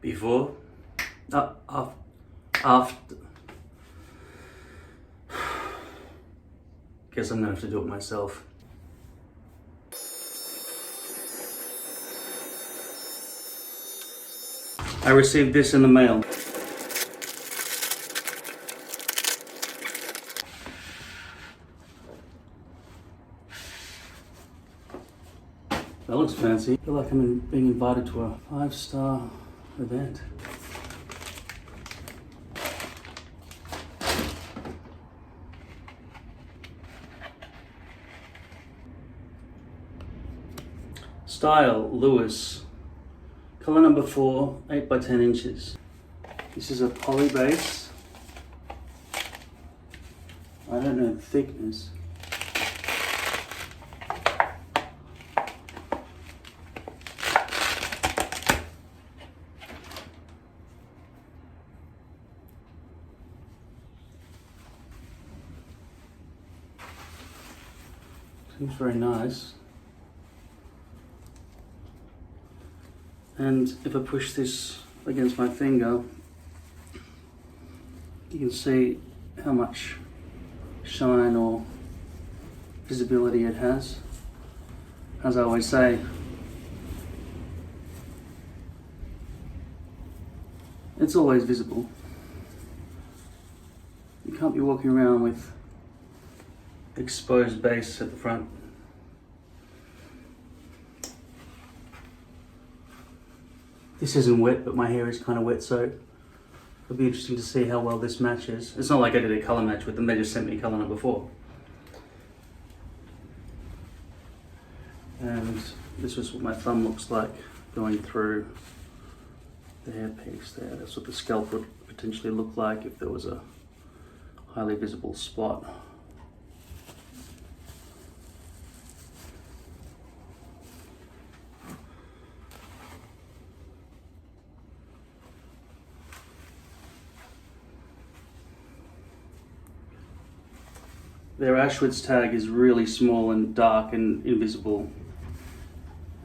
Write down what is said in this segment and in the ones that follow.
Before, after. Guess I'm gonna have to do it myself. I received this in the mail. That looks fancy. I feel like I'm being invited to a 5-star event. Style, Lewis. Color number 4, 8 by 10 inches. This is a poly base. I don't know the thickness. Seems very nice. And if I push this against my finger, you can see how much shine or visibility it has. As I always say, it's always visible. You can't be walking around with exposed base at the front. This isn't wet, but my hair is kind of wet, so it'll be interesting to see how well this matches. It's not like I did a colour match with them, they just sent me colour number 4. And this was what my thumb looks like going through the hairpiece there. That's what the scalp would potentially look like if there was a highly visible spot. Their Auschwitz tag is really small and dark and invisible.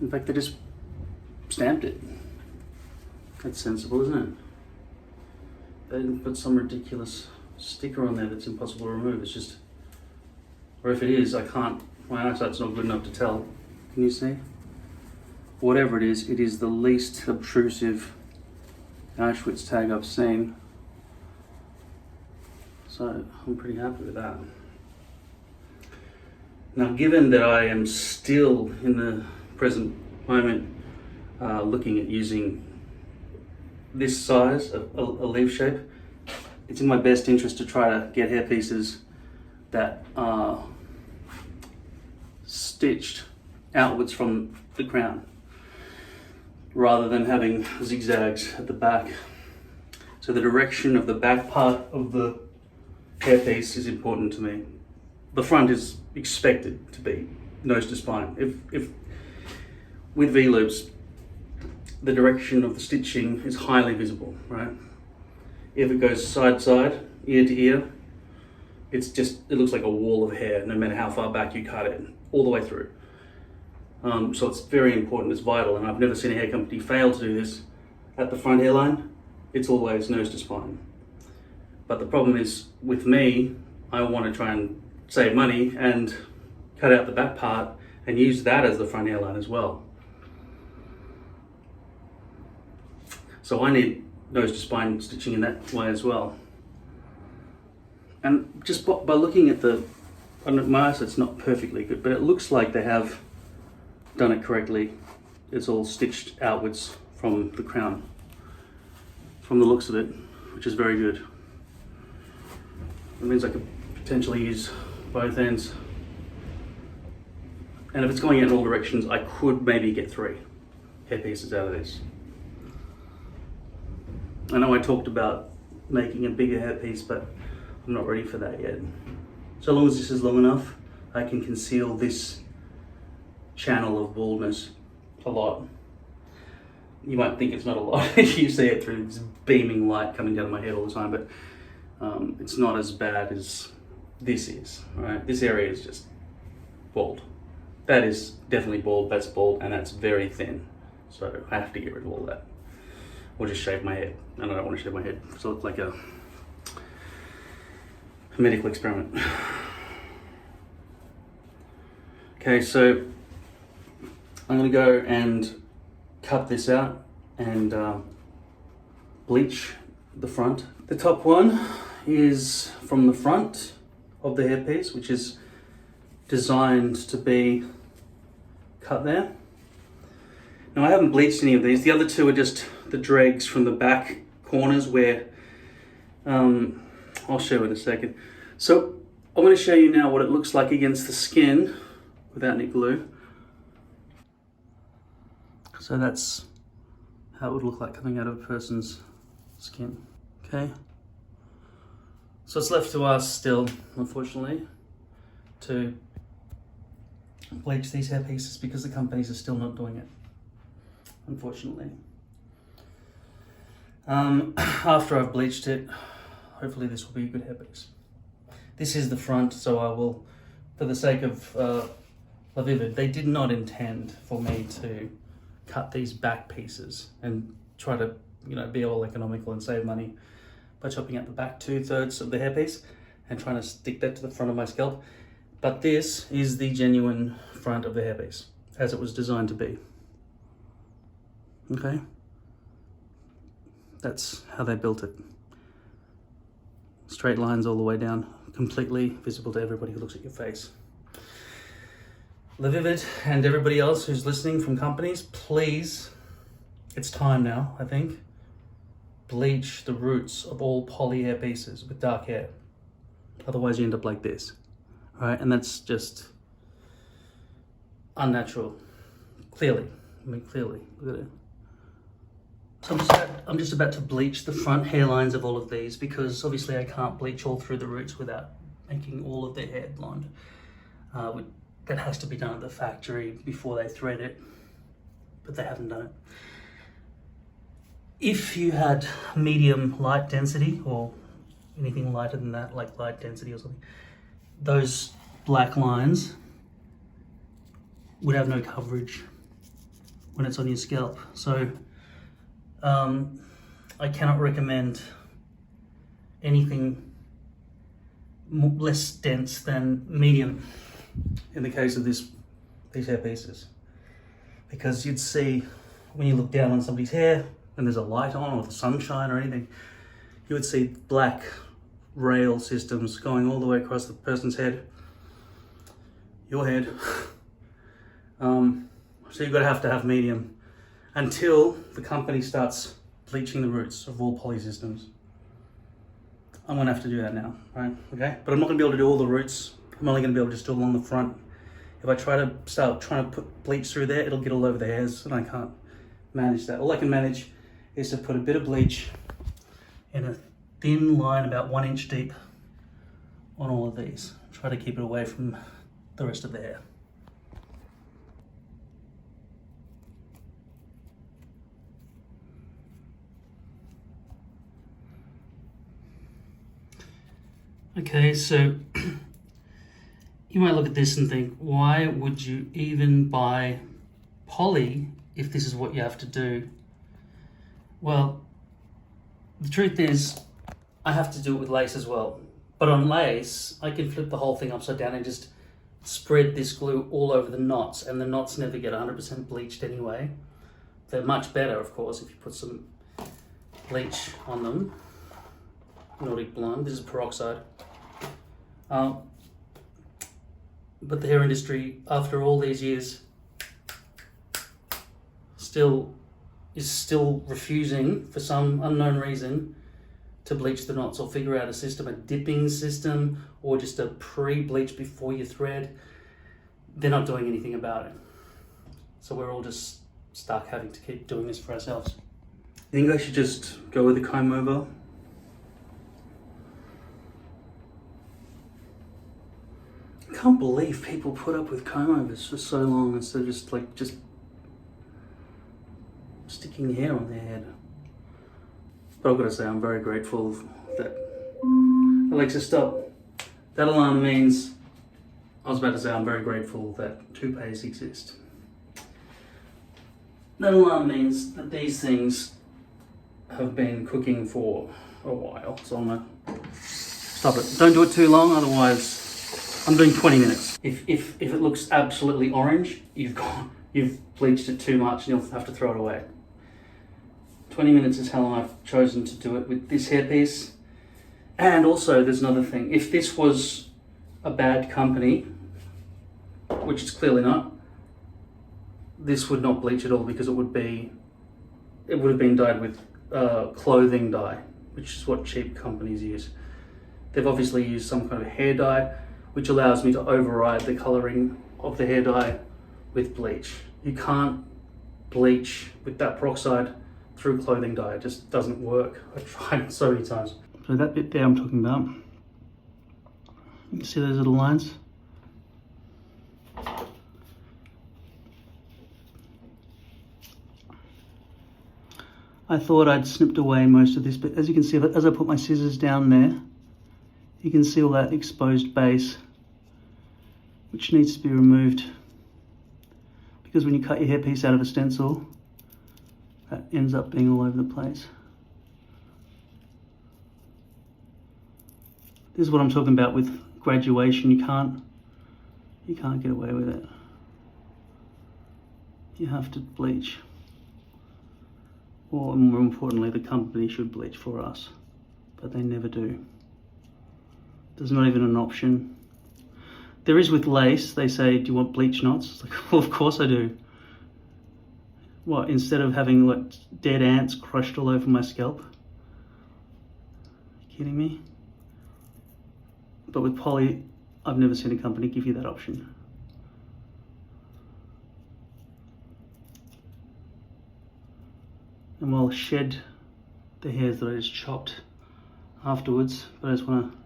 In fact, they just stamped it. That's sensible, isn't it? They didn't put some ridiculous sticker on there that's impossible to remove. It's just, or if it is, I can't, my eyesight's not good enough to tell. Can you see? Whatever it is the least obtrusive Auschwitz tag I've seen. So I'm pretty happy with that. Now, given that I am still in the present moment looking at using this size, a leaf shape, it's in my best interest to try to get hair pieces that are stitched outwards from the crown, rather than having zigzags at the back. So the direction of the back part of the hairpiece is important to me. The front is expected to be nose to spine. If with V-loops, the direction of the stitching is highly visible, right? If it goes side to side, ear to ear, it looks like a wall of hair, no matter how far back you cut it, all the way through. So it's very important, it's vital, and I've never seen a hair company fail to do this. At the front hairline, it's always nose to spine. But the problem is, with me, I want to try and save money and cut out the back part and use that as the front hairline as well. So I need nose to spine stitching in that way as well. And just by looking at my eyesight's not perfectly good, but it looks like they have done it correctly. It's all stitched outwards from the crown, from the looks of it, which is very good. It means I could potentially use both ends. And if it's going in all directions, I could maybe get 3 hair pieces out of this. I know I talked about making a bigger hair piece, but I'm not ready for that yet. So long as this is long enough, I can conceal this channel of baldness a lot. You might think it's not a lot if you see it through this beaming light coming down my head all the time, but it's not as bad as this is, right? This area is just bald. That is definitely bald, that's bald, and that's very thin. So I have to get rid of all that. or just shave my head. And I don't want to shave my head, so it's like a medical experiment. Okay, so I'm gonna go and cut this out and bleach the front. The top one is from the front of the hairpiece, which is designed to be cut there. Now I haven't bleached any of these. The other two are just the dregs from the back corners where, I'll show you in a second. So I'm going to show you now what it looks like against the skin without any glue. So that's how it would look like coming out of a person's skin. Okay. So it's left to us still, unfortunately, to bleach these hair pieces because the companies are still not doing it, unfortunately. After I've bleached it, hopefully this will be a good hair piece. This is the front, so I will, for the sake of LaVivid, they did not intend for me to cut these back pieces and try to, you know, be all economical and save money by chopping out the back 2/3 of the hairpiece and trying to stick that to the front of my scalp. But this is the genuine front of the hairpiece, as it was designed to be. Okay? That's how they built it. Straight lines all the way down, completely visible to everybody who looks at your face. LaVivid and everybody else who's listening from companies, please, it's time now, I think, bleach the roots of all poly hair pieces with dark hair. Otherwise you end up like this. All right, and that's just unnatural. Clearly, I mean clearly, look at it. So I'm just about to bleach the front hairlines of all of these because obviously I can't bleach all through the roots without making all of their hair blonde. That has to be done at the factory before they thread it, but they haven't done it. If you had medium light density or anything lighter than that, like light density or something, those black lines would have no coverage when it's on your scalp. So I cannot recommend anything less dense than medium in the case of these hair pieces, because you'd see when you look down on somebody's hair when there's a light on or the sunshine or anything, you would see black rail systems going all the way across the person's head, your head. So you've got to have medium until the company starts bleaching the roots of all poly systems. I'm gonna have to do that now, right? Okay, but I'm not gonna be able to do all the roots. I'm only gonna be able to just do along the front. If I try to start trying to put bleach through there, it'll get all over the hairs, and I can't manage that. All I can manage is to put a bit of bleach in a thin line about 1 inch deep on all of these. Try to keep it away from the rest of the hair. Okay, so you might look at this and think, why would you even buy poly if this is what you have to do? Well, the truth is, I have to do it with lace as well. But on lace, I can flip the whole thing upside down and just spread this glue all over the knots, and the knots never get 100% bleached anyway. They're much better, of course, if you put some bleach on them. Nordic Blonde, this is peroxide. But the hair industry, after all these years, is still refusing, for some unknown reason, to bleach the knots or figure out a system, a dipping system, or just a pre-bleach before you thread. They're not doing anything about it. So we're all just stuck having to keep doing this for ourselves. You think I should just go with a comb over? I can't believe people put up with comb overs for so long instead of just sticking hair on their head. But I've got to say, I'm very grateful that Alexa, stop. That alarm means, I was about to say, I'm very grateful that toupees exist. That alarm means that these things have been cooking for a while, so I'm gonna stop it. Don't do it too long, otherwise I'm doing 20 minutes. If it looks absolutely orange, you've bleached it too much and you'll have to throw it away. 20 minutes is how long I've chosen to do it with this hairpiece. And also there's another thing. If this was a bad company, which it's clearly not, this would not bleach at all, because it would have been dyed with clothing dye, which is what cheap companies use. They've obviously used some kind of hair dye, which allows me to override the colouring of the hair dye with bleach. You can't bleach with that peroxide through clothing dye. It just doesn't work. I've tried it so many times. So that bit there I'm talking about, you can see those little lines? I thought I'd snipped away most of this, but as you can see, as I put my scissors down there, you can see all that exposed base, which needs to be removed. Because when you cut your hairpiece out of a stencil, that ends up being all over the place. This is what I'm talking about with graduation. You can't get away with it. You have to bleach. Or more importantly, the company should bleach for us, but they never do. There's not even an option. There is with lace. They say, do you want bleach knots? It's like, well, of course I do. What, instead of having like dead ants crushed all over my scalp? Are you kidding me? But with poly, I've never seen a company give you that option. And we'll shed the hairs that I just chopped afterwards, but I just want to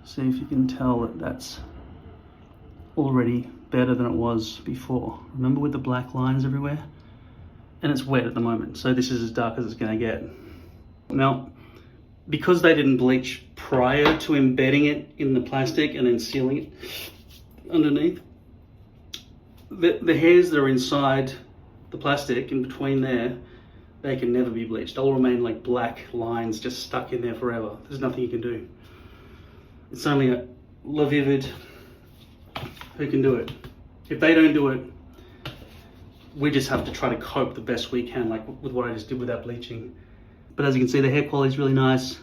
see if you can tell that that's already better than it was before. Remember with the black lines everywhere? And it's wet at the moment, so this is as dark as it's going to get. Now, because they didn't bleach prior to embedding it in the plastic and then sealing it underneath, the hairs that are inside the plastic in between there, they can never be bleached. They'll remain like black lines just stuck in there forever. There's nothing you can do. It's only a LaVivid who can do it. If they don't do it, we just have to try to cope the best we can, like with what I just did without bleaching. But as you can see, the hair quality is really nice.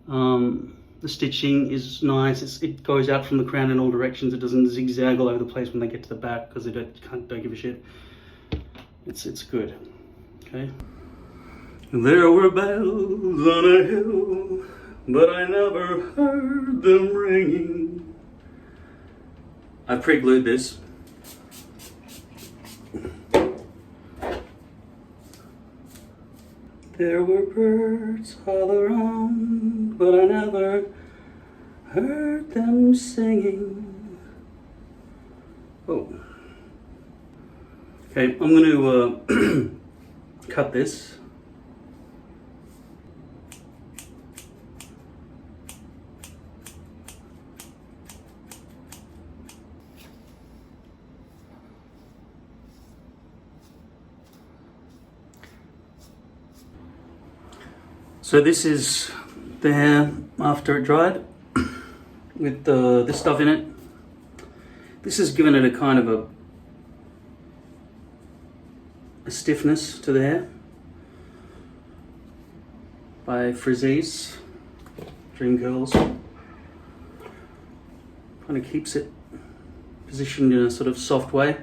The stitching is nice. It goes out from the crown in all directions. It doesn't zigzag all over the place when they get to the back, because they don't give a shit. It's good. Okay. There were bells on a hill, but I never heard them ringing. I pre-glued this. There were birds all around, but I never heard them singing. Oh. Okay, I'm going to cut this. So this is the hair after it dried with this stuff in it. This has given it a kind of a stiffness to the hair by Frizzies, Dream Curls. Kind of keeps it positioned in a sort of soft way.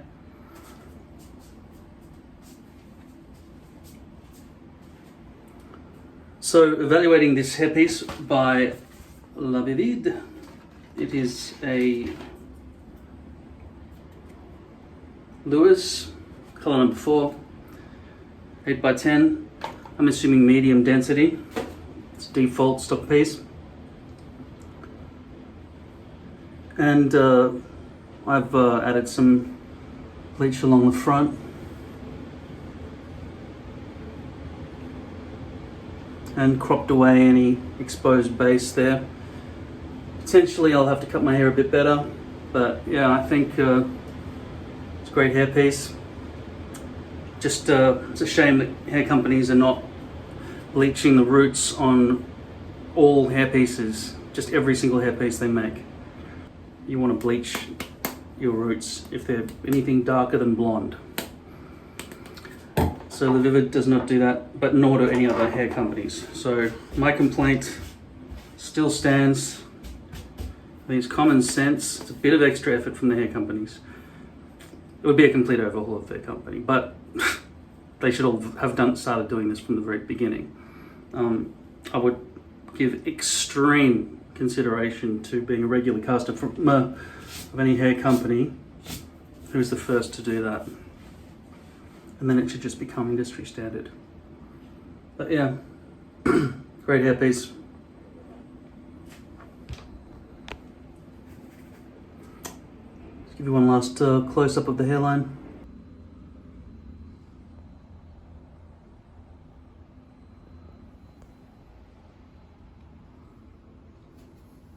So evaluating this hairpiece by LaVivid, it is a Lewis, color number 4, 8x10. I'm assuming medium density. It's default stock piece. And I've added some bleach along the front. And cropped away any exposed base there. Potentially I'll have to cut my hair a bit better, but yeah, I think it's a great hairpiece. Just it's a shame that hair companies are not bleaching the roots on all hair pieces, just every single hair piece they make. You want to bleach your roots if they're anything darker than blonde. So LaVivid does not do that, but nor do any other hair companies. So my complaint still stands. I think it's common sense. It's a bit of extra effort from the hair companies. It would be a complete overhaul of their company, but they should all have started doing this from the very beginning. I would give extreme consideration to being a regular customer of any hair company who's the first to do that. And then it should just become industry standard. But yeah, great hairpiece. Let's give you one last close-up of the hairline.